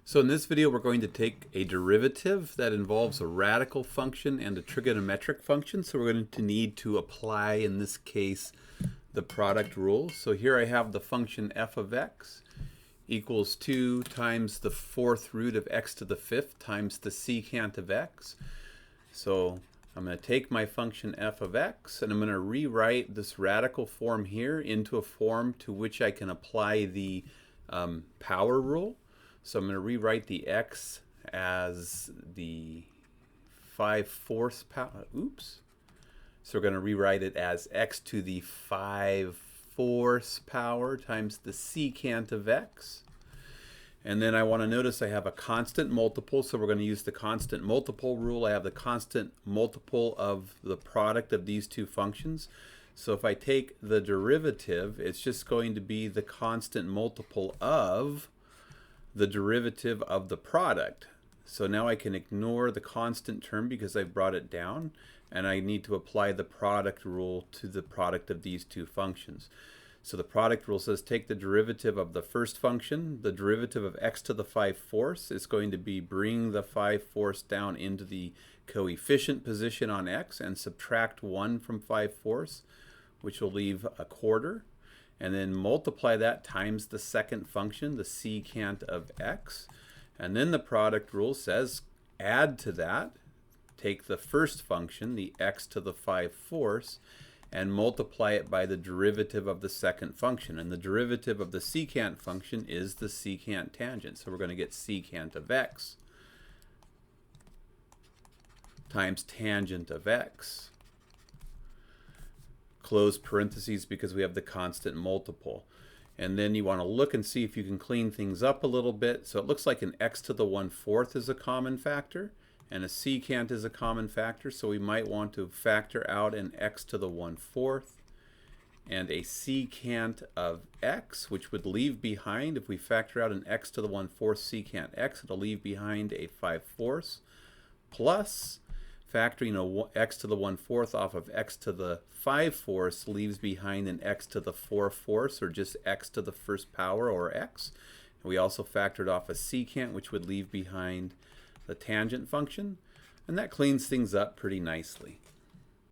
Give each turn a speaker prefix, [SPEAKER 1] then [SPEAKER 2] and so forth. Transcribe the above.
[SPEAKER 1] So in this video, we're going to take a derivative that involves a radical function and a trigonometric function. So we're going to need to apply, in this case, the product rule. So here I have the function f of x equals 2 times the fourth root of x to the fifth times the secant of x. So I'm going to take my function f of x and I'm going to rewrite this radical form here into a form to which I can apply the power rule. So I'm going to rewrite the x as the 5/4 power. Oops. So we're going to rewrite it as x to the 5/4 power times the secant of x. And then I want to notice I have a constant multiple, so we're going to use the constant multiple rule. I have the constant multiple of the product of these two functions. So if I take the derivative, it's just going to be the constant multiple of the derivative of the product. So now I can ignore the constant term because I've brought it down, and I need to apply the product rule to the product of these two functions. So the product rule says take the derivative of the first function. The derivative of x to the 5/4 is going to be bring the 5/4 down into the coefficient position on x and subtract 1 from 5/4, which will leave a quarter. And then multiply that times the second function, the secant of x. And then the product rule says add to that, take the first function, the x to the 5/4, and multiply it by the derivative of the second function. And the derivative of the secant function is the secant tangent. So we're going to get secant of x times tangent of x. Close parentheses because we have the constant multiple. And then you want to look and see if you can clean things up a little bit. So it looks like an x to the 1/4 is a common factor and a secant is a common factor. So we might want to factor out an x to the 1/4 and a secant of x, which would leave behind, if we factor out an x to the 1/4 secant x, it'll leave behind a 5/4 plus factoring a x to the 1/4 off of x to the 5/4 leaves behind an x to the 4/4, or just x to the first power, or x. And we also factored off a secant, which would leave behind the tangent function. And that cleans things up pretty nicely.